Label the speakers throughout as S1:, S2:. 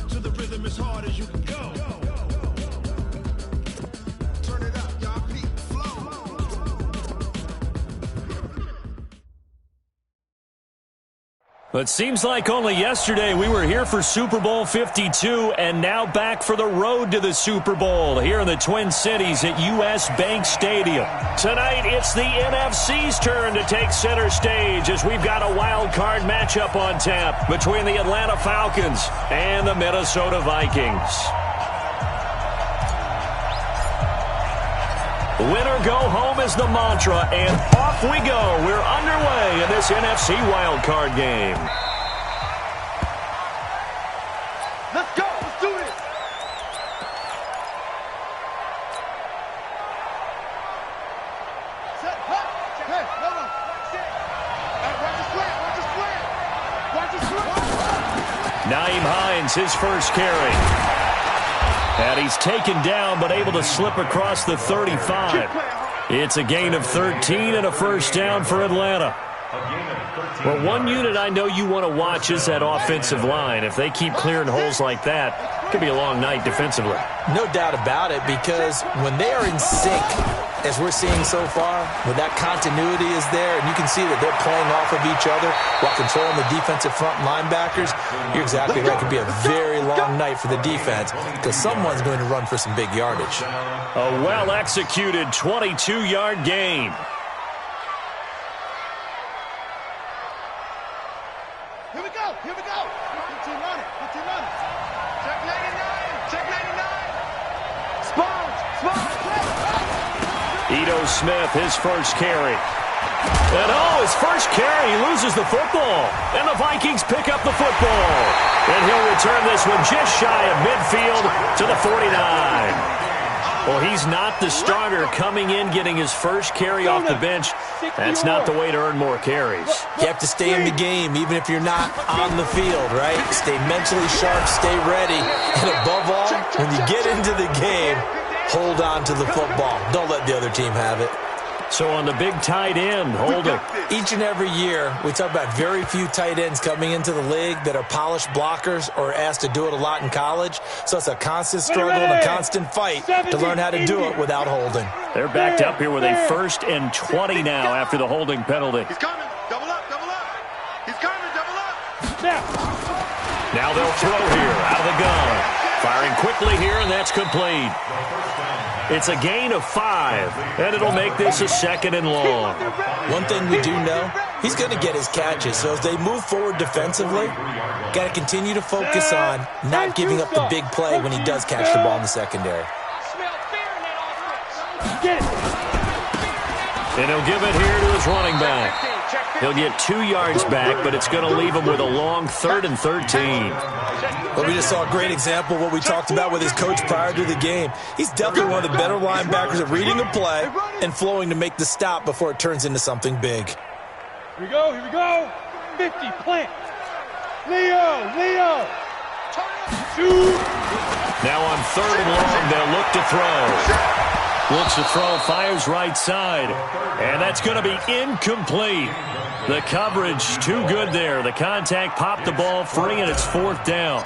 S1: yourself to the rhythm as hard as you can go. Turn it up, y'all. Peak flow.
S2: But it seems like only yesterday we were here for Super Bowl 52 and now back for the road to the Super Bowl here in the Twin Cities at U.S. Bank Stadium. Tonight it's the NFC's turn to take center stage as we've got a wild card matchup on tap between the Atlanta Falcons and the Minnesota Vikings. Winner go home is the mantra, and off we go. We're underway in this NFC wildcard game.
S3: Let's go. Let's do it. Set. Hey, hold on. Watch the slant.
S2: Naeem Hines, his first carry. And he's taken down, but able to slip across the 35. It's a gain of 13 and a first down for Atlanta. Well, one unit I know you want to watch is that offensive line. If they keep clearing holes like that, it could be a long night defensively.
S4: No doubt about it, because when they are in sync, as we're seeing so far, when that continuity is there, and you can see that they're playing off of each other while controlling the defensive front linebackers, you're exactly right. It could be a very long night for the defense because someone's going to run for some big yardage.
S2: A well-executed 22-yard gain.
S3: Here we go. 15 on it. Check 99. Spot.
S2: Ito Smith, his first carry. And his first carry, he loses the football. And the Vikings pick up the football. And he'll return this one just shy of midfield to the 49. Well, he's not the starter coming in, getting his first carry off the bench. That's not the way to earn more carries.
S4: You have to stay in the game, even if you're not on the field, right? Stay mentally sharp, stay ready. And above all, when you get into the game, hold on to the football. Don't let the other team have it.
S2: So on the big tight end, holding.
S4: Each and every year, we talk about very few tight ends coming into the league that are polished blockers or asked to do it a lot in college. So it's a constant struggle and a constant fight to learn how to do it without holding.
S2: They're backed up here with a 1st and 20 now after the holding penalty.
S3: He's coming. Double up. He's coming. Double up.
S2: Now they'll throw here out of the gun. Firing quickly here, and that's complete. It's a gain of 5, and it'll make this a 2nd and long.
S4: One thing we do know, he's going to get his catches. So as they move forward defensively, got to continue to focus on not giving up the big play when he does catch the ball in the secondary.
S2: And he'll give it here to his running back. He'll get 2 yards back, but it's going to leave him with a long 3rd and 13.
S4: Well, we just saw a great example of what we talked about with his coach prior to the game. He's definitely one of the better linebackers at reading a play and flowing to make the stop before it turns into something big.
S5: Here we go. 50, plant. Leo. Shoot.
S2: Now on 3rd and long, they'll look to throw. Looks to throw, fires right side. And that's going to be incomplete. The coverage too good there. The contact popped the ball free, and it's 4th down.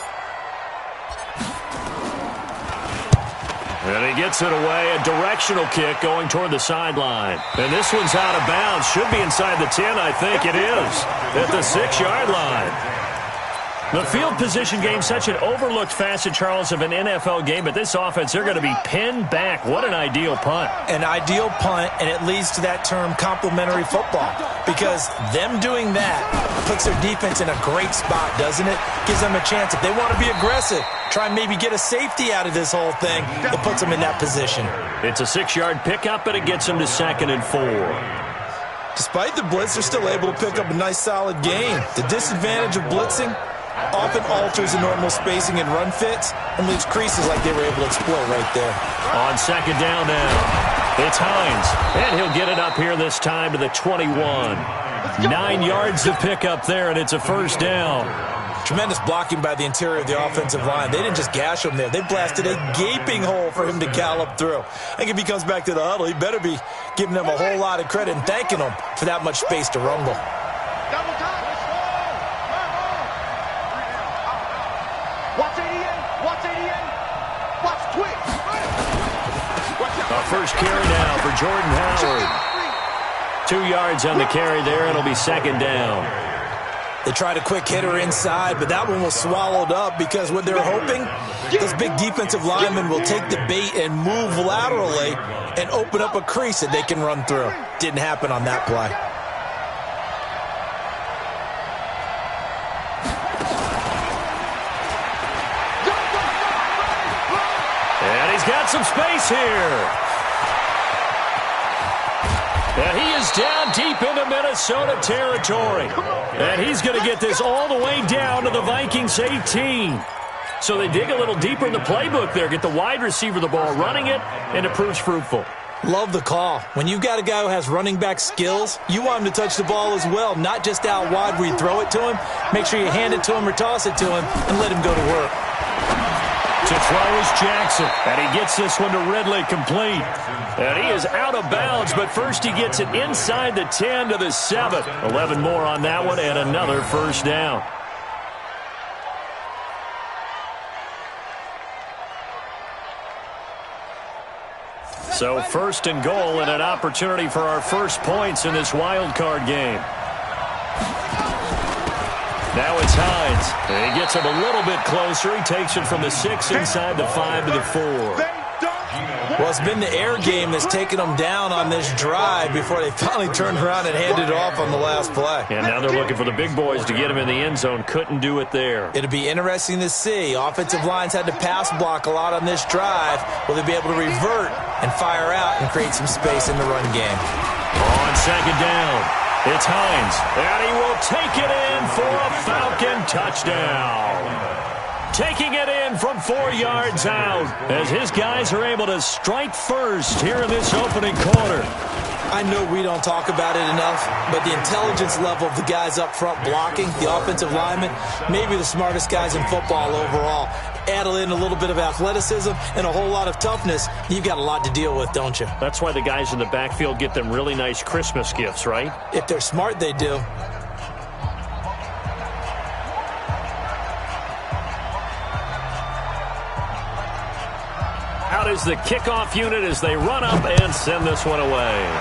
S2: And he gets it away. A directional kick going toward the sideline. And this one's out of bounds. Should be inside the 10, I think it is. At the 6-yard line. The field position game, such an overlooked facet, Charles, of an NFL game. But this offense, they're going to be pinned back. What an ideal punt.
S4: An ideal punt, and it leads to that term complementary football. Because them doing that puts their defense in a great spot, doesn't it? Gives them a chance. If they want to be aggressive, try and maybe get a safety out of this whole thing, it puts them in that position.
S2: It's a 6-yard pickup, and it gets them to 2nd and 4.
S4: Despite the blitz, they're still able to pick up a nice, solid gain. The disadvantage of blitzing often alters the normal spacing and run fits and leaves creases like they were able to exploit right there.
S2: On 2nd down now, it's Hines, and he'll get it up here this time to the 21. 9 yards to pick up there, and it's a 1st down.
S4: Tremendous blocking by the interior of the offensive line. They didn't just gash him there. They blasted a gaping hole for him to gallop through. I think if he comes back to the huddle, he better be giving them a whole lot of credit and thanking them for that much space to rumble.
S3: Double time. Watch 88.
S2: first carry now for Jordan Howard. 2 yards on the carry there. It'll be second down.
S4: They tried a quick hitter inside, but that one was swallowed up because what they're hoping, those big defensive linemen will take the bait and move laterally and open up a crease that they can run through. Didn't happen on that play.
S2: And he's got some space here. And he is down deep into Minnesota territory. And he's going to get this all the way down to the Vikings 18. So they dig a little deeper in the playbook there, get the wide receiver the ball, running it, and it proves fruitful.
S4: Love the call. When you've got a guy who has running back skills, you want him to touch the ball as well, not just out wide where you throw it to him. Make sure you hand it to him or toss it to him and let him go to work.
S2: To throw is Jackson, and he gets this one to Ridley complete. And he is out of bounds, but first he gets it inside the 10 to the 7. 11 more on that one, and another first down. So first and goal, and an opportunity for our first points in this wild card game. Now it's Hines. He gets him a little bit closer. He takes it from the 6 inside the 5 to the 4.
S4: Well, it's been the air game that's taken them down on this drive before they finally turned around and handed it off on the last play.
S2: And now they're looking for the big boys to get him in the end zone. Couldn't do it there.
S4: It'll be interesting to see. Offensive lines had to pass block a lot on this drive. Will they be able to revert and fire out and create some space in the run game?
S2: On second down, it's Hines. And he will take it in for a Falcon touchdown. Taking it in from 4 yards out as his guys are able to strike first here in this opening quarter.
S4: I know we don't talk about it enough, but the intelligence level of the guys up front blocking, the offensive linemen, maybe the smartest guys in football overall. Add in a little bit of athleticism and a whole lot of toughness, you've got a lot to deal with, don't you?
S2: That's why the guys in the backfield get them really nice Christmas gifts, right?
S4: If they're smart, they do.
S2: Out is the kickoff unit as they run up and send this one away.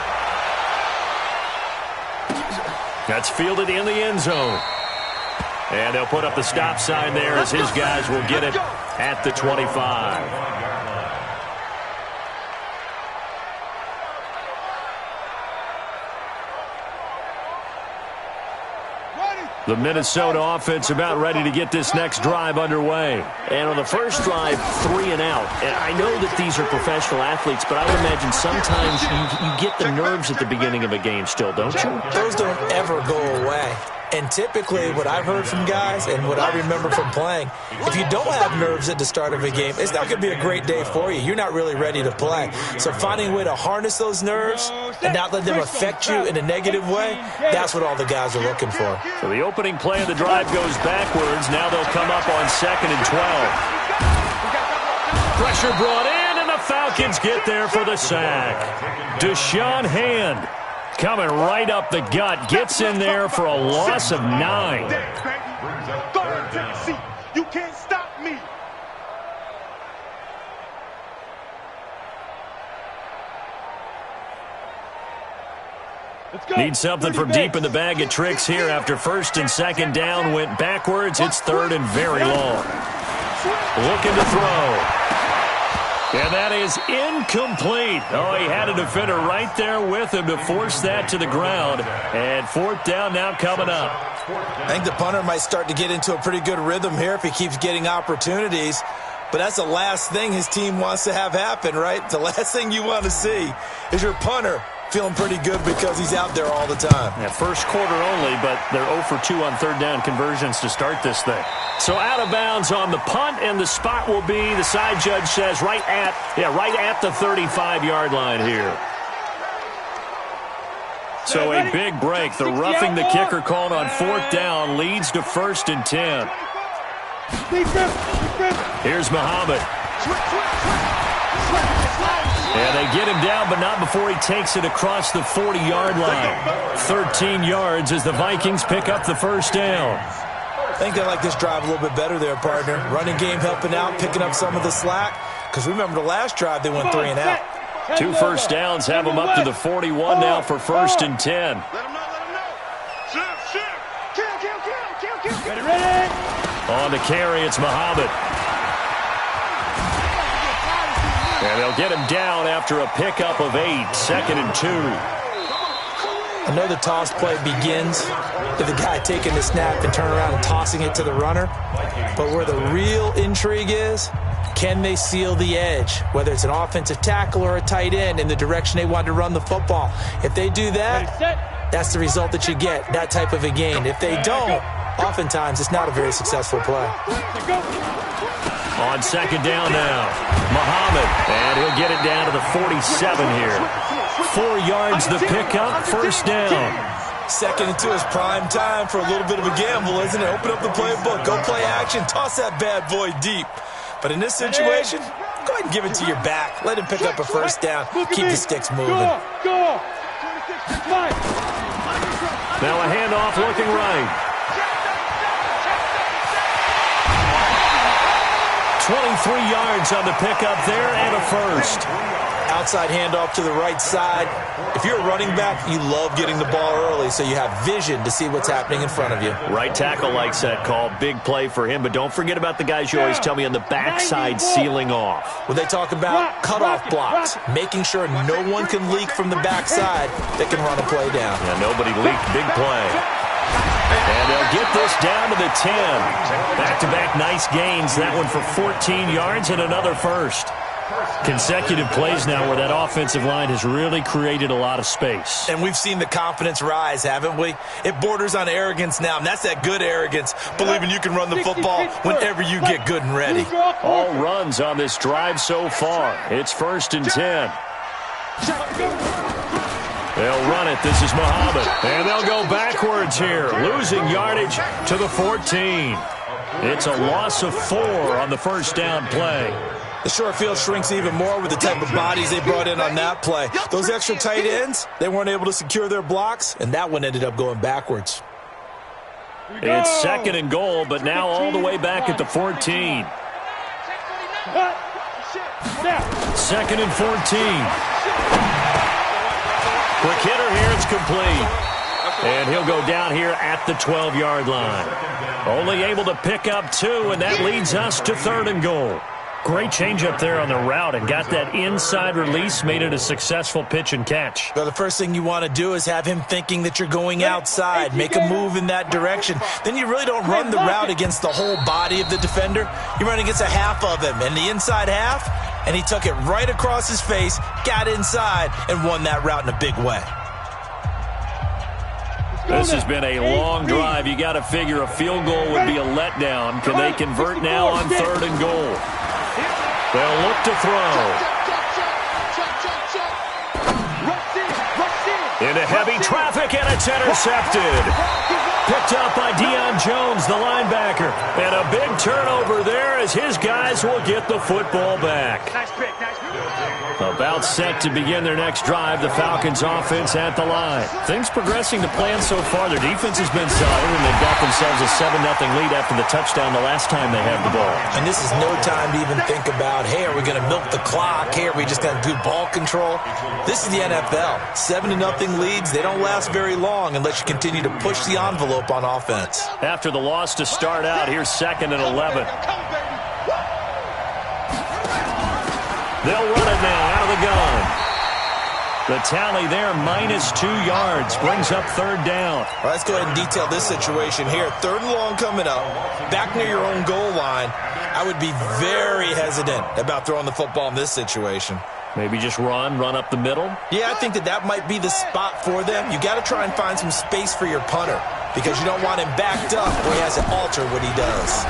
S2: That's fielded in the end zone. And they'll put up the stop sign there as his guys will get it at the 25. The Minnesota offense about ready to get this next drive underway. And on the first drive, 3 and out. And I know that these are professional athletes, but I would imagine sometimes you get the nerves at the beginning of a game still, don't you?
S4: Those don't ever go away. And typically what I've heard from guys and what I remember from playing, if you don't have nerves at the start of a game, it's not going to be a great day for you. You're not really ready to play. So finding a way to harness those nerves and not let them affect you in a negative way, that's what all the guys are looking for.
S2: So the opening play of the drive goes backwards. Now they'll come up on 2nd and 12. Pressure brought in, and the Falcons get there for the sack. Deshaun Hand, coming right up the gut, gets in there for a loss of 9.
S3: You can't stop me.
S2: Need something from deep in the bag of tricks here after 1st and 2nd down went backwards. It's 3rd and very long. Looking to throw. And that is incomplete. Oh, he had a defender right there with him to force that to the ground. And 4th down now coming up.
S4: I think the punter might start to get into a pretty good rhythm here if he keeps getting opportunities. But that's the last thing his team wants to have happen, right? The last thing you want to see is your punter feeling pretty good because he's out there all the time.
S2: Yeah, first quarter only, but they're 0 for 2 on 3rd down conversions to start this thing. So out of bounds on the punt, and the spot will be, the side judge says, right at the 35-yard line here. So a big break. The roughing the kicker called on 4th down leads to 1st and 10. Here's Muhammad. And they get him down, but not before he takes it across the 40-yard line. 13 yards as the Vikings pick up the 1st down.
S4: I think they like this drive a little bit better there, partner. Running game helping out, picking up some of the slack. Because remember the last drive, they went 3 and out.
S2: 2 first downs have him up to the 41 now for 1st and 10.
S3: Let him know, let him know. Shoot.
S5: Ready, ready.
S2: On the carry, it's Muhammad. And they'll get him down after a pickup of 8, 2nd and 2.
S4: I know the toss play begins with the guy taking the snap and turning around and tossing it to the runner. But where the real intrigue is, can they seal the edge, whether it's an offensive tackle or a tight end, in the direction they want to run the football? If they do that, that's the result that you get, that type of a gain. If they don't, oftentimes it's not a very successful play.
S2: On 2nd down now, Muhammad, and he'll get it down to the 47 here. 4 yards the pickup, 1st down.
S4: 2nd and 2 is prime time for a little bit of a gamble, isn't it? Open up the playbook, go play action, toss that bad boy deep. But in this situation, go ahead and give it to your back. Let him pick up a 1st down, keep the sticks moving.
S5: Go.
S2: Now a handoff looking right. 23 yards on the pickup there and a 1st.
S4: Outside handoff to the right side. If you're a running back, you love getting the ball early so you have vision to see what's happening in front of you.
S2: Right tackle likes that call. Big play for him, but don't forget about the guys you always tell me on the backside sealing off.
S4: When they talk about cutoff blocks, making sure no one can leak from the backside that can run a play down.
S2: Yeah, nobody leaked. Big play. And they'll get this down to the 10. Back-to-back nice gains. That one for 14 yards and another 1st. Consecutive plays now where that offensive line has really created a lot of space.
S4: And we've seen the confidence rise, haven't we? It borders on arrogance now, and that's that good arrogance, believing you can run the football whenever you get good and ready.
S2: All runs on this drive so far. It's 1st and 10. They'll run it. This is Muhammad. And they'll go backwards here, losing yardage to the 14. It's a loss of 4 on the 1st down play.
S4: The short field shrinks even more with the type of bodies they brought in on that play. Those extra tight ends, they weren't able to secure their blocks, and that one ended up going backwards.
S2: It's 2nd and goal, but now all the way back at the 14. 2nd and 14. Quick hitter here, it's complete. And he'll go down here at the 12-yard line. Only able to pick up 2, and that leads us to 3rd and goal. Great change up there on the route and got that inside release, made it a successful pitch and catch.
S4: Well, the first thing you want to do is have him thinking that you're going outside, make a move in that direction. Then you really don't run the route against the whole body of the defender. You run against a half of him, and the inside half, and he took it right across his face, got inside, and won that route in a big way.
S2: This has been a long drive. You got to figure a field goal would be a letdown. Can they convert now on 3rd and goal? They'll look to throw. Into heavy traffic, and it's intercepted. Picked up by Deion Jones, the linebacker. And a big turnover there as his guys will get the football back. About set to begin their next drive, the Falcons offense at the line. Things progressing to plan so far. Their defense has been solid, and they've got themselves a 7-0 lead after the touchdown the last time they had the ball.
S4: And this is no time to even think about, hey, are we going to milk the clock? Hey, are we just going to do ball control? This is the NFL. 7-0 leads, they don't last very long unless you continue to push the envelope on offense.
S2: After the loss to start out, here's 2nd and 11. They'll run it now out of the gun. The tally there, -2 yards, brings up 3rd down.
S4: All right, let's go ahead and detail this situation here. 3rd and long coming up, back near your own goal line. I would be very hesitant about throwing the football in this situation.
S2: Maybe just run up the middle?
S4: Yeah, I think that might be the spot for them. You got to try and find some space for your punter because you don't want him backed up where he has to alter what he does.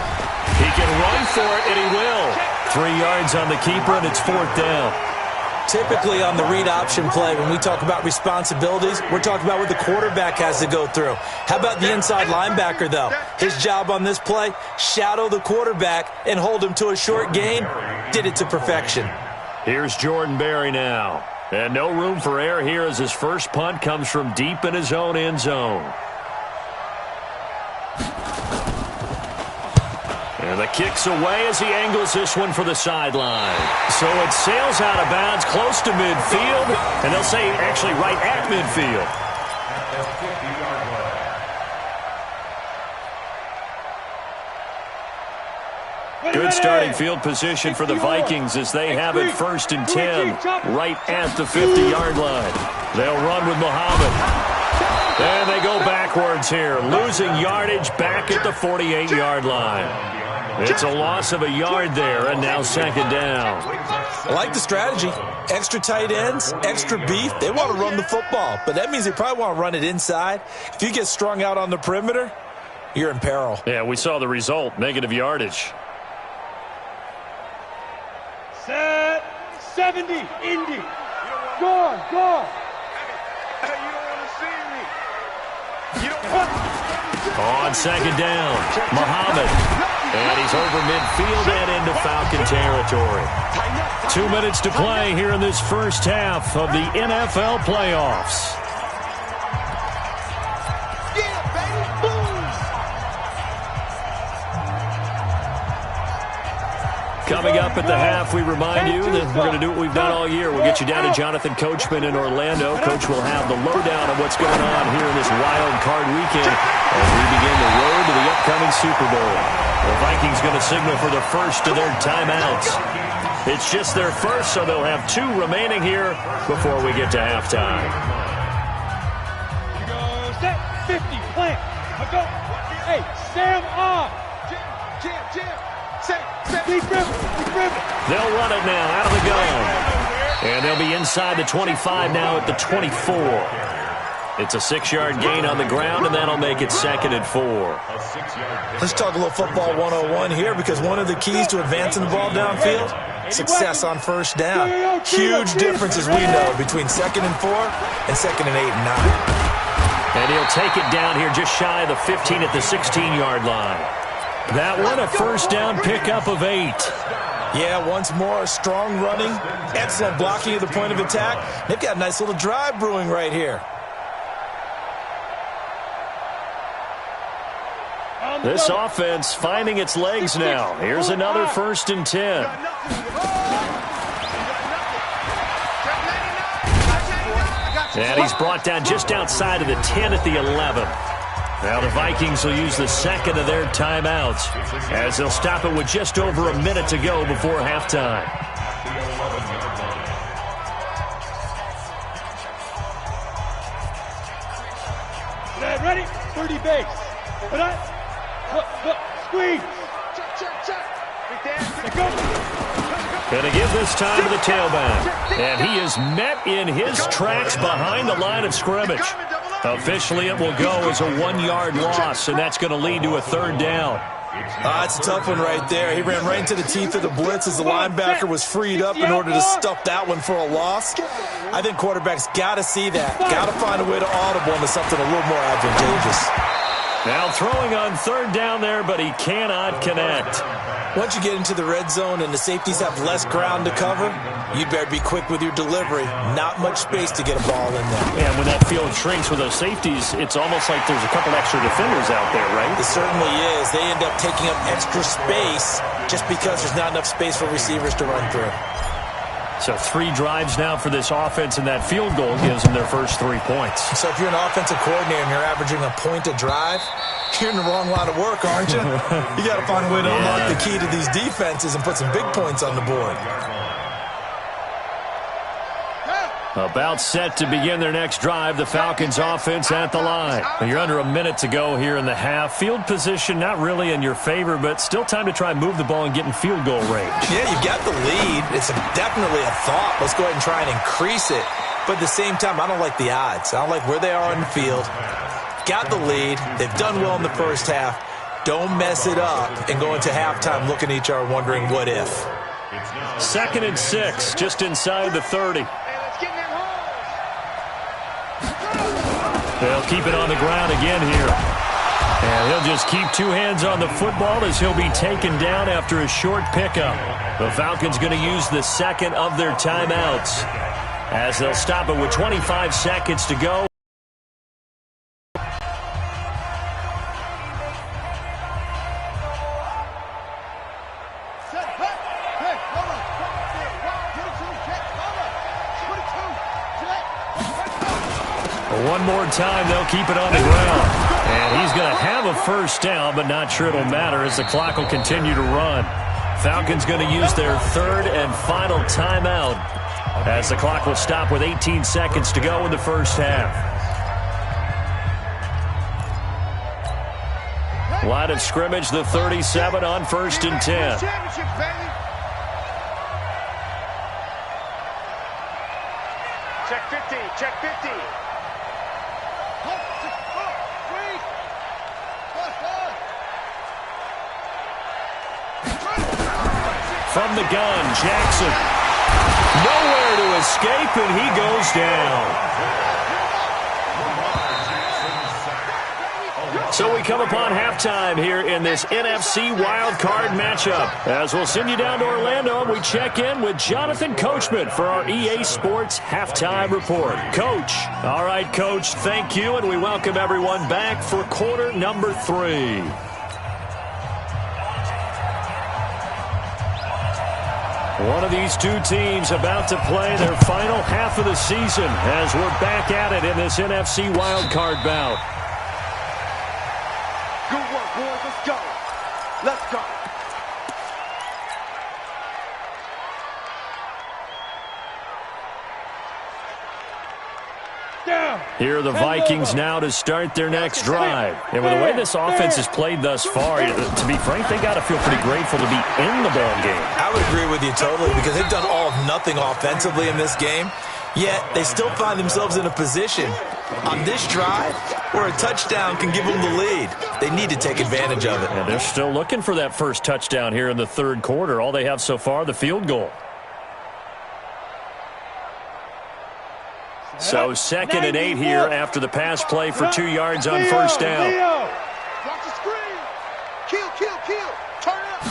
S2: He can run for it, and he will. 3 yards on the keeper, and it's 4th down.
S4: Typically on the read option play, when we talk about responsibilities, we're talking about what the quarterback has to go through. How about the inside linebacker, though? His job on this play, shadow the quarterback and hold him to a short gain. Did it to perfection.
S2: Here's Jordan Berry now. And no room for error here as his first punt comes from deep in his own end zone. And the kicks away as he angles this one for the sideline. So it sails out of bounds close to midfield, and they'll say actually right at midfield. Good starting field position for the Vikings as they have it 1st and 10 right at the 50-yard line. They'll run with Muhammad. And they go backwards here, losing yardage back at the 48-yard line. It's a loss of a yard there, and now 2nd down.
S4: I like the strategy. Extra tight ends, extra beef. They want to run the football, but that means they probably want to run it inside. If you get strung out on the perimeter, you're in peril.
S2: Yeah, we saw the result, negative yardage.
S5: Set 70, Indy. Gone.
S3: Hey, you don't want to see me. You don't
S2: On 2nd down, Muhammad. And he's over midfield and into Falcon territory. 2 minutes to play here in this first half of the NFL playoffs.
S3: Yeah, baby. Boom.
S2: Coming up at the half, we remind you that we're going to do what we've done all year. We'll get you down to Jonathan Coachman in Orlando. Coach will have the lowdown on what's going on here in this wild card weekend as we begin the road to the upcoming Super Bowl. The Vikings going to signal for the first of their timeouts. It's just their first, so they'll have 2 remaining here before we get to halftime.
S5: Go set 50, plant. Go. Hey, Sam on.
S3: Jam. Say.
S5: Deep river.
S2: They'll run it now out of the gun. And they'll be inside the 25 now at the 24. It's a 6-yard gain on the ground, and that'll make it 2nd and 4.
S4: Let's talk a little football 101 here, because one of the keys to advancing the ball downfield, success on 1st down. Huge difference, as we know, between 2nd and 4 and 2nd and 8 and 9.
S2: And he'll take it down here just shy of the 15 at the 16-yard line. That one a 1st down pickup of 8.
S4: Yeah, once more, strong running, excellent blocking at the point of attack. They've got a nice little drive brewing right here.
S2: This offense finding its legs now. Here's another 1st and 10. And he's brought down just outside of the 10 at the 11. Now the Vikings will use the 2nd of their timeouts as they'll stop it with just over a minute to go before halftime.
S5: Ready? 30 base. Put up. Squeeze. Check. Go.
S2: Going to give this time to the tailback. And he is met in his tracks behind the line of scrimmage. Officially, it will go as a 1-yard loss, and that's going to lead to a 3rd down.
S4: That's a tough one right there. He ran right into the teeth of the blitz as the linebacker was freed up in order to stuff that one for a loss. I think quarterbacks got to see that. Got to find a way to audible into something a little more advantageous.
S2: Now throwing on 3rd down there, but he cannot connect.
S4: Once you get into the red zone and the safeties have less ground to cover, you better be quick with your delivery. Not much space to get a ball in there.
S2: And when that field shrinks with those safeties, it's almost like there's a couple extra defenders out there, right?
S4: It certainly is. They end up taking up extra space just because there's not enough space for receivers to run through.
S2: So 3 drives now for this offense, and that field goal gives them their first 3 points.
S4: So if you're an offensive coordinator and you're averaging a point a drive, you're in the wrong line of work, aren't you? You got to find a way to unlock the key to these defenses and put some big points on the board.
S2: About set to begin their next drive, the Falcons offense at the line. You're under a minute to go here in the half. Field position not really in your favor, but still time to try and move the ball and get in field goal range.
S4: Yeah, you've got the lead. It's definitely a thought. Let's go ahead and try and increase it. But at the same time, I don't like the odds. I don't like where they are on the field. Got the lead. They've done well in the first half. Don't mess it up and go into halftime looking at each other wondering what if.
S2: 2nd and 6, just inside the 30. They'll keep it on the ground again here. And he'll just keep 2 hands on the football as he'll be taken down after a short pickup. The Falcons going to use the 2nd of their timeouts as they'll stop it with 25 seconds to go. One more time, they'll keep it on the ground. And he's going to have a first down, but not sure it'll matter as the clock will continue to run. Falcons going to use their third and final timeout as the clock will stop with 18 seconds to go in the first half. Line of scrimmage, the 37 on 1st and 10.
S3: Check 50, check 50.
S2: From the gun, Jackson. Nowhere to escape, and he goes down. So we come upon halftime here in this NFC wildcard matchup. As we'll send you down to Orlando, we check in with Jonathan Coachman for our EA Sports Halftime Report. Coach. All right, Coach, thank you, and we welcome everyone back for quarter number 3. One of these two teams about to play their final half of the season as we're back at it in this NFC wildcard bout.
S3: Good work, boys. Let's go. Let's go.
S2: Here are the Vikings now to start their next drive. And with the way this offense has played thus far, to be frank, they got to feel pretty grateful to be in the ball game.
S4: I would agree with you totally because they've done all of nothing offensively in this game, yet they still find themselves in a position on this drive where a touchdown can give them the lead. They need to take advantage of it.
S2: And they're still looking for that first touchdown here in the third quarter. All they have so far, the field goal. So 2nd and 8 here after the pass play for 2 yards on first down.
S1: Watch the screen. Kill. Turn up.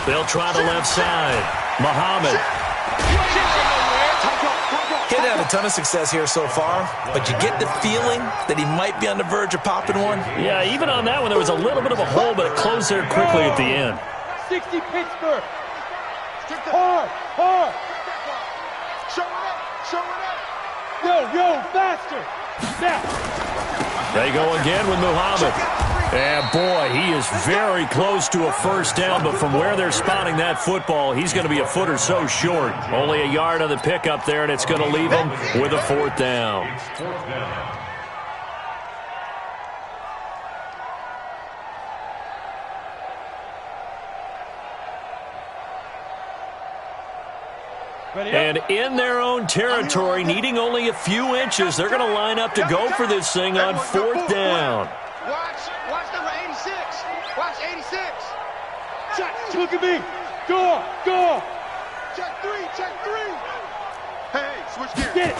S2: They'll try the left side. Muhammad.
S4: He hadn't had a ton of success here so far, but you get the feeling that he might be on the verge of popping one.
S2: Yeah, even on that one, there was a little bit of a hole, but it closed there quickly at the end.
S5: 60 Pittsburgh. Hard.
S1: Show it up.
S5: Yo, faster. Now.
S2: They go again with Muhammad. And boy, he is very close to a first down, but from where they're spotting that football, he's going to be a foot or so short. Only a yard on the pickup there, and it's going to leave him with a 4th down. And in their own territory, needing only a few inches, they're going to line up to go for this thing on 4th down.
S1: Watch number 86. Watch 86.
S5: Look at me. Go.
S1: Check 3. Hey, switch gears.
S5: Get it.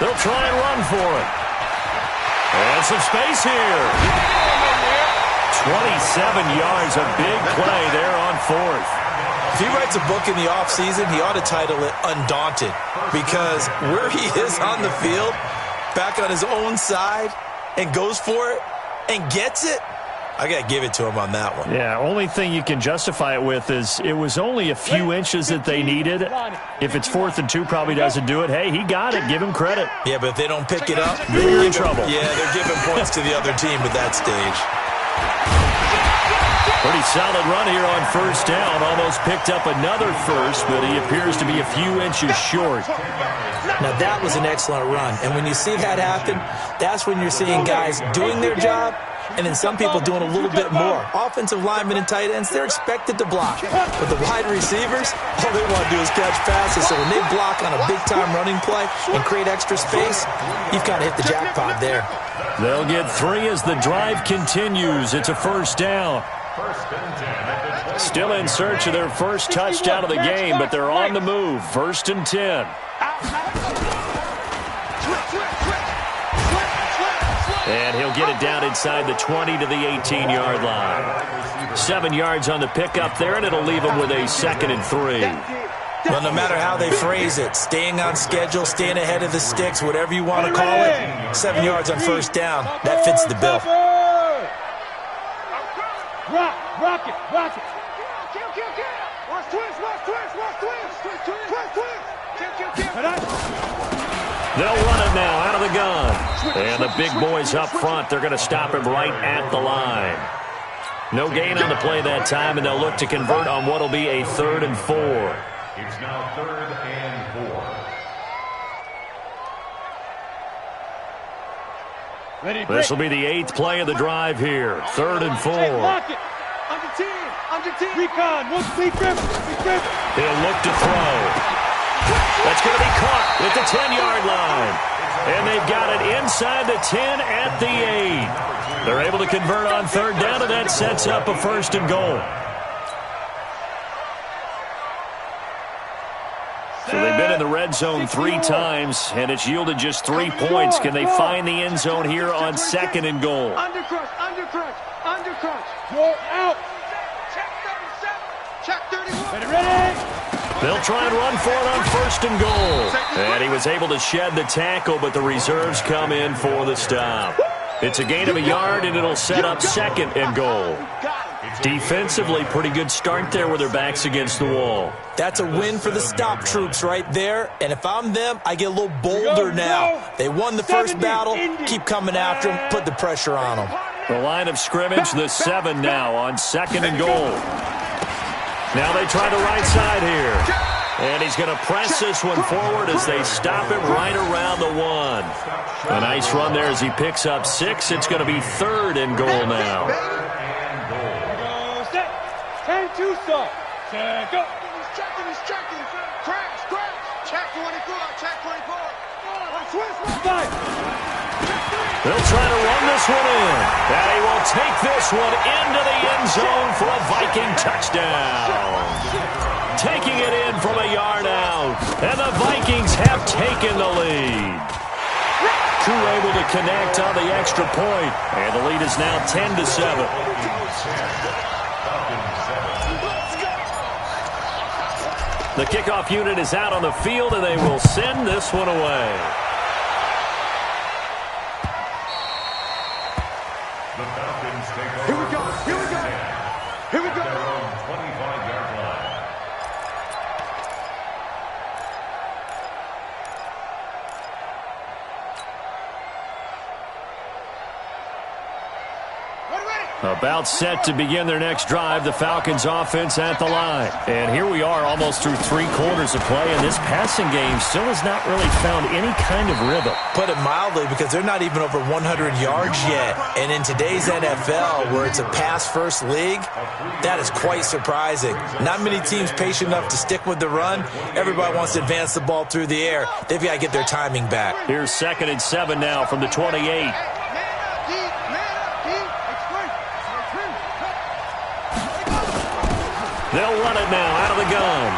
S2: They'll try and run for it. And some space here. 27 yards, a big play there on 4th.
S4: If he writes a book in the offseason, he ought to title it Undaunted, because where he is on the field, back on his own side, and goes for it, and gets it, I got to give it to him on that one.
S2: Yeah, only thing you can justify it with is it was only a few inches that they needed. If it's 4th and 2, probably doesn't do it. Hey, he got it. Give him credit.
S4: Yeah, but if they don't pick it up,
S2: They're in trouble.
S4: Yeah, they're giving points to the other team at that stage.
S2: Pretty solid run here on first down. Almost picked up another first, but he appears to be a few inches short.
S4: Now, that was an excellent run. And when you see that happen, that's when you're seeing guys doing their job and then some people doing a little bit more. Offensive linemen and tight ends, they're expected to block. But the wide receivers, all they want to do is catch passes. So when they block on a big-time running play and create extra space, you've kind of hit the jackpot there.
S2: They'll get 3 as the drive continues. It's a first down. Still in search of their first touchdown of the game, but they're on the move. 1st and 10. And he'll get it down inside the 20 to the 18-yard line. 7 yards on the pickup there, and it'll leave him with a 2nd and 3.
S4: Well, no matter how they phrase it, staying on schedule, staying ahead of the sticks, whatever you want to call it, 7 yards on first down, that fits the bill.
S5: Rock it.
S1: Watch twist.
S2: They'll run it it now out of the gun. And the big boys up front, they're going to stop him right at the line. No gain on the play that time, and they'll look to convert on what will be a 3rd and 4.
S6: It's now 3rd and 4.
S2: This will be the 8th play of the drive here. 3rd and 4.
S5: Lock it. Under 10. Under 10. Recon. Be grip.
S2: He'll look to throw. That's going to be caught at the 10-yard line. And they've got it inside the 10 at the 8. They're able to convert on 3rd down, and that sets up a 1st and goal. So they've been in the red zone 3 times, and it's yielded just 3 points. Can they find the end zone here on 2nd and goal?
S1: Undercrush.
S5: You're out.
S1: Check 37. Check 31.
S5: Ready.
S2: They'll try and run for it on 1st and goal. And he was able to shed the tackle, but the reserves come in for the stop. It's a gain of a yard, and it'll set up 2nd and goal. Defensively, pretty good start there with their backs against the wall.
S4: That's a win for the stop troops right there. And if I'm them, I get a little bolder now. They won the first battle. Keep coming after them. Put the pressure on them.
S2: The line of scrimmage, the 7 now on 2nd and goal. Now they try the right side here. And he's going to press this one forward as they stop him right around the 1. A nice run there as he picks up 6. It's going to be 3rd and goal now.
S5: Set. 10-2 stop. Check up.
S1: He's checking. Crash. Check 24.
S5: Five.
S2: They'll try to run this one in. And he will take this one into the end zone for a Viking touchdown. Taking it in from a yard out. And the Vikings have taken the lead. Crew able to connect on the extra point. And the lead is now 10-7. The kickoff unit is out on the field, and they will send this one away.
S6: The Falcons take over.
S1: Here we go.
S6: Their own 25-yard line.
S2: About set to begin their next drive, the Falcons offense at the line. And here we are almost through 3 quarters of play, and this passing game still has not really found any kind of rhythm.
S4: Put it mildly, because they're not even over 100 yards yet. And in today's NFL, where it's a pass-first league, that is quite surprising. Not many teams patient enough to stick with the run. Everybody wants to advance the ball through the air. They've got to get their timing back.
S2: Here's 2nd and 7 now from the 28. They'll run it now out of the gun.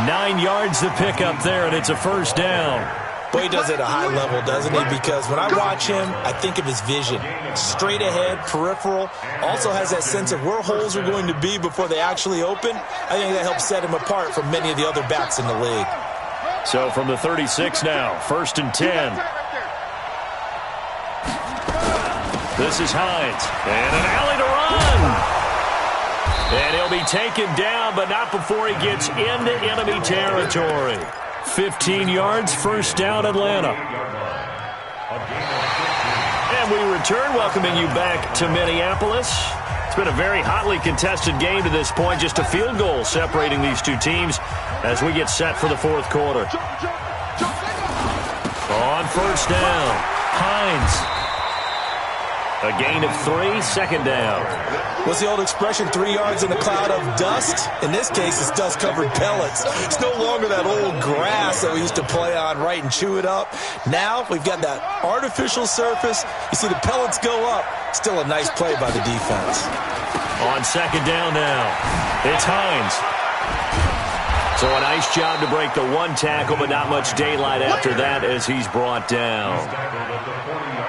S2: 9 yards to pick up there, and it's a 1st down.
S4: Boy, he does it at a high level, doesn't he? Because when I watch him, I think of his vision. Straight ahead, peripheral. Also has that sense of where holes are going to be before they actually open. I think that helps set him apart from many of the other backs in the league.
S2: So from the 36 now, 1st and 10. This is Hines. And an alley to run. And he'll be taken down, but not before he gets into enemy territory. 15 yards, 1st down, Atlanta. And we return, welcoming you back to Minneapolis. It's been a very hotly contested game to this point. Just a field goal separating these two teams as we get set for the 4th quarter. On 1st down, Hines. A gain of 3, 2nd down.
S4: What's the old expression, 3 yards in a cloud of dust? In this case, it's dust-covered pellets. It's no longer that old grass that we used to play on, right, and chew it up. Now we've got that artificial surface. You see the pellets go up. Still a nice play by the defense.
S2: On 2nd down now, it's Hines. So a nice job to break the 1 tackle, but not much daylight after that as he's brought down.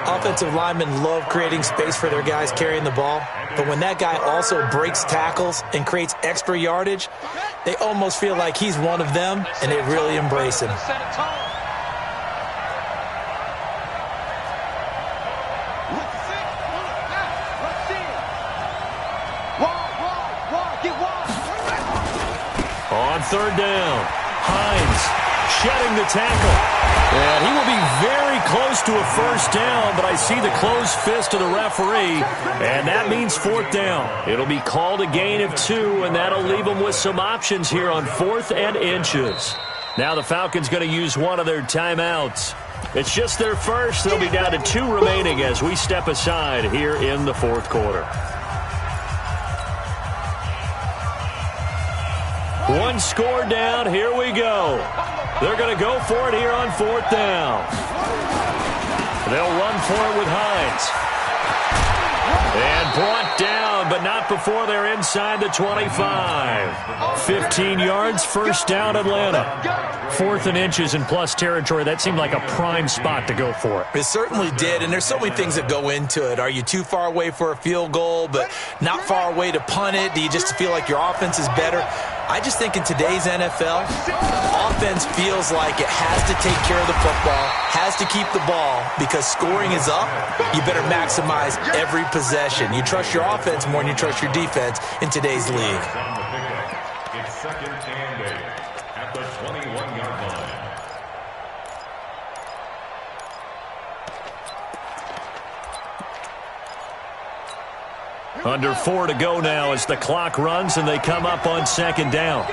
S4: Offensive linemen love creating space for their guys carrying the ball, but when that guy also breaks tackles and creates extra yardage, they almost feel like he's one of them, and they really embrace him.
S2: On 3rd down, Hines. shedding the tackle. And he will be very close to a first down, but I see the closed fist of the referee, and that means fourth down. It'll be called a gain of 2, and that'll leave them with some options here on 4th and inches. Now the Falcons going to use one of their timeouts. It's just their first. They'll be down to 2 remaining as we step aside here in the fourth quarter. One score down. Here we go. They're going to go for it here on 4th down. They'll run for it with Hines. And brought down, but not before they're inside the 25. 15 yards, first down, Atlanta. 4th and inches in plus territory. That seemed like a prime spot to go for it.
S4: It certainly did, and there's so many things that go into it. Are you too far away for a field goal, but not far away to punt it? Do you just feel like your offense is better? I just think in today's NFL, offense feels like it has to take care of the football, has to keep the ball, because scoring is up. You better maximize every possession. You trust your offense more than you trust your defense in today's league.
S6: It's 2nd and 8 at the 21-yard line.
S2: Under 4 to go now as the clock runs and they come up on 2nd down.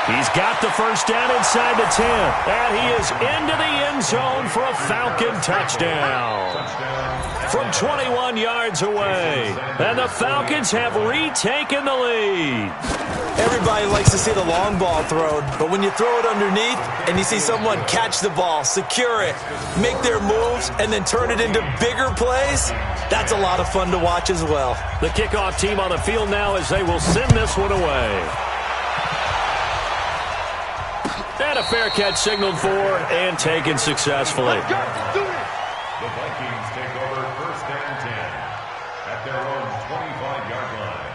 S2: He's got the first down inside the 10. And he is into the end zone for a Falcon touchdown. From 21 yards away. And the Falcons have retaken the lead.
S4: Everybody likes to see the long ball thrown, but when you throw it underneath and you see someone catch the ball, secure it, make their moves, and then turn it into bigger plays, that's a lot of fun to watch as well.
S2: The kickoff team on the field now as they will send this one away. And a fair catch signaled for and taken successfully.
S6: The Vikings take over 1st and 10 at their own 25-yard line.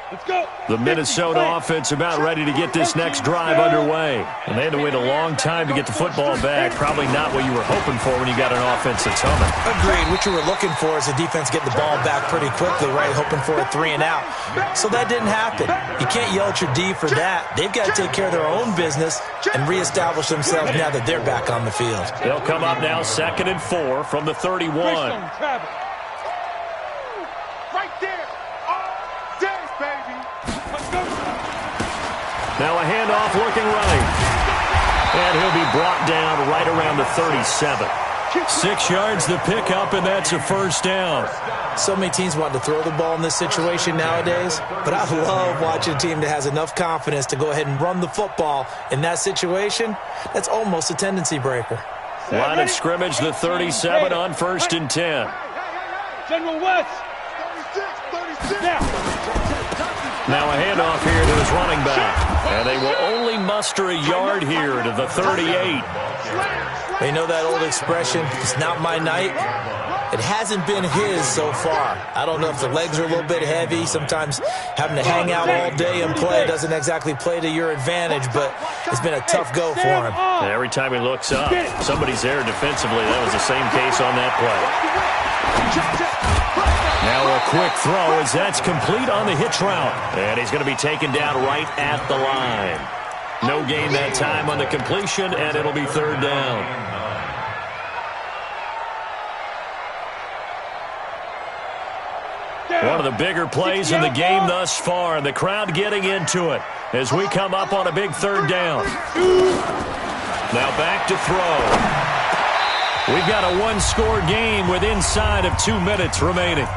S5: Let's go.
S2: The Minnesota offense about ready to get this next drive underway. And they had to wait a long time to get the football back. Probably not what you were hoping for when you got an offense that's humming.
S4: Agreed. What you were looking for is the defense getting the ball back pretty quickly, right? Hoping for a 3 and out. So that didn't happen. You can't yell at your D for that. They've got to take care of their own business and reestablish themselves now that they're back on the field.
S2: They'll come up now 2nd and 4 from the 31.
S3: Right there. All day, baby.
S2: Now a handoff looking right. And he'll be brought down right around the 37. 6 yards the pickup, and that's a first down.
S4: So many teams want to throw the ball in this situation nowadays, but I love watching a team that has enough confidence to go ahead and run the football in that situation. That's almost a tendency breaker.
S2: Line of scrimmage, the 37 on 1st and 10.
S5: General West.
S3: 36.
S2: Now a handoff here to his running back. And they will only muster a yard here to the 38.
S4: You know that old expression, it's not my night? It hasn't been his so far. I don't know if the legs are a little bit heavy. Sometimes having to hang out all day and play doesn't exactly play to your advantage, but it's been a tough go for him.
S2: And every time he looks up, somebody's there defensively. That was the same case on that play. Now a quick throw as that's complete on the hitch route. And he's going to be taken down right at the line. No gain that time on the completion, and it'll be 3rd down. One of the bigger plays in the game thus far. The crowd getting into it as we come up on a big 3rd down. Now back to throw. We've got a one-score game with inside of 2 minutes remaining.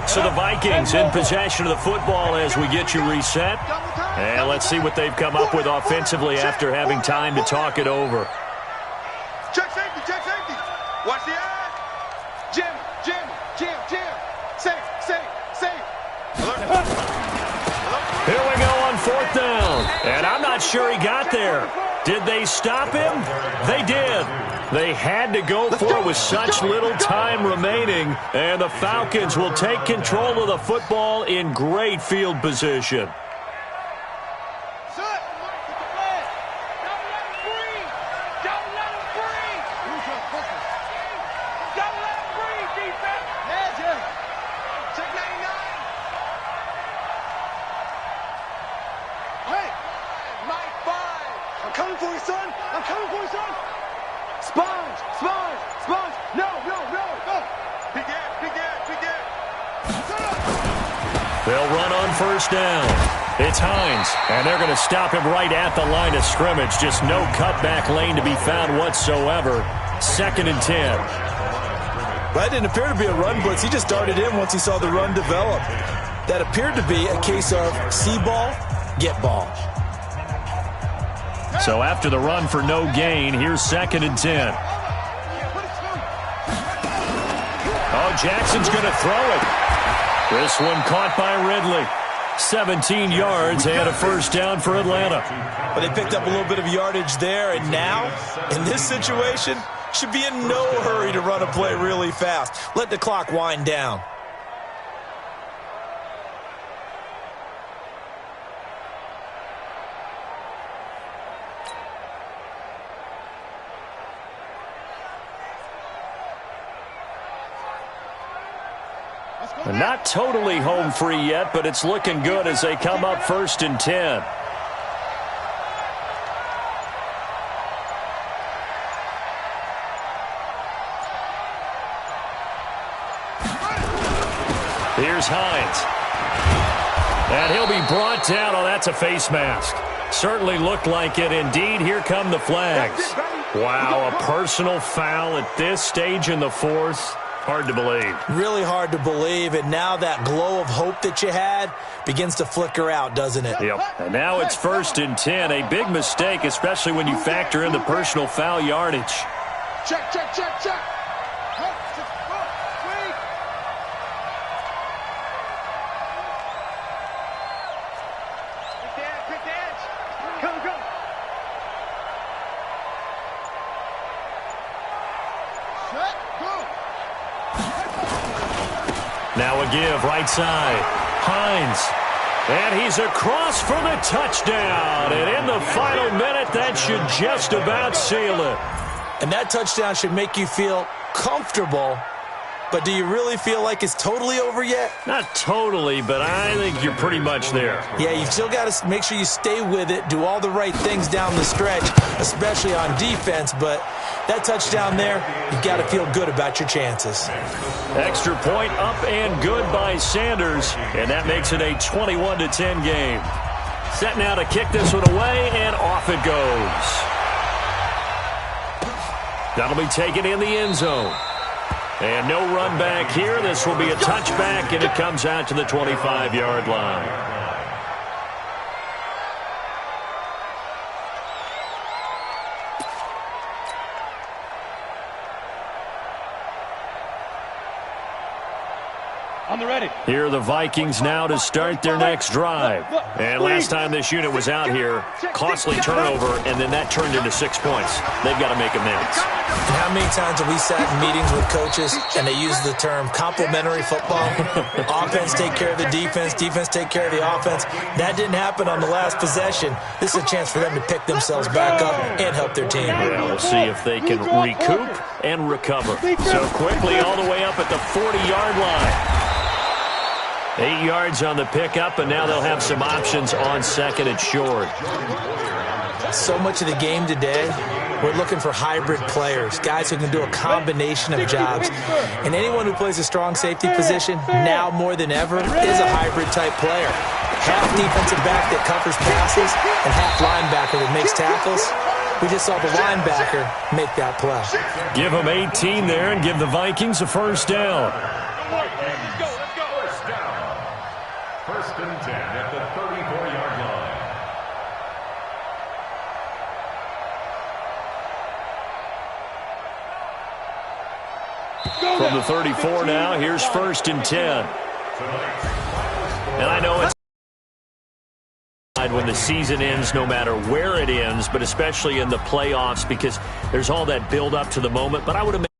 S2: So the Vikings in possession of the football as we get you reset. And let's see what they've come up with offensively after having time to talk it over.
S3: Check safety. Watch the eye. Jim. Safe.
S2: Here we go on 4th down. And I'm not sure he got there. Did they stop him? They did. They had to go for it with with such little time remaining, and the Falcons will take control of the football in great field position. They'll run on first down. It's Hines, and they're going to stop him right at the line of scrimmage. Just no cutback lane to be found whatsoever. 2nd and 10.
S4: That didn't appear to be a run blitz. He just darted in once he saw the run develop. That appeared to be a case of see ball, get ball.
S2: So after the run for no gain, here's 2nd and 10. Oh, Jackson's going to throw it. This one caught by Ridley. 17 yards and a first down for Atlanta.
S4: But they picked up a little bit of yardage there, and now, in this situation, should be in no hurry to run a play really fast. Let the clock wind down.
S2: Not totally home free yet, but it's looking good as they come up 1st and 10. Here's Hines. And he'll be brought down. Oh, that's a face mask. Certainly looked like it. Indeed, here come the flags. Wow, a personal foul at this stage in the 4th. Hard to believe.
S4: Really hard to believe, and now that glow of hope that you had begins to flicker out, doesn't it?
S2: Yep. And now it's 1st and 10. A big mistake, especially when you factor in the personal foul yardage.
S1: Check, check, check, check.
S2: Now a give, right side. Hines. And he's across for the touchdown. And in the final minute, that should just about seal it.
S4: And that touchdown should make you feel comfortable. But do you really feel like it's totally over yet?
S2: Not totally, but I think you're pretty much there.
S4: Yeah, you've still got to make sure you stay with it, do all the right things down the stretch, especially on defense. But that touchdown there, you've got to feel good about your chances.
S2: Extra point up and good by Sanders, and that makes it a 21-10 game. Set now to kick this one away, and off it goes. That'll be taken in the end zone. And no run back here. This will be a touchback, and it comes out to the 25-yard line.
S5: On the ready.
S2: Here are the Vikings now to start their next drive. And last time this unit was out here, costly turnover, and then that turned into 6 points. They've got to make amends.
S4: And how many times have we sat in meetings with coaches and they use the term complementary football? Offense take care of the defense, defense take care of the offense. That didn't happen on the last possession. This is a chance for them to pick themselves back up and help their team.
S2: Yeah, we'll see if they can recoup and recover. So quickly all the way up at the 40-yard line. 8 yards on the pickup, and now they'll have some options on second and short.
S4: So much of the game today, we're looking for hybrid players, guys who can do a combination of jobs. And anyone who plays a strong safety position, now more than ever, is a hybrid-type player. Half defensive back that covers passes and half linebacker that makes tackles. We just saw the linebacker make that play.
S2: Give them 18 there and give the Vikings a first down.
S6: First and 10 at the 34-yard line.
S2: From the 34 now, here's 1st and 10. And I know it's when the season ends, no matter where it ends, but especially in the playoffs, because there's all that build up to the moment. But I would imagine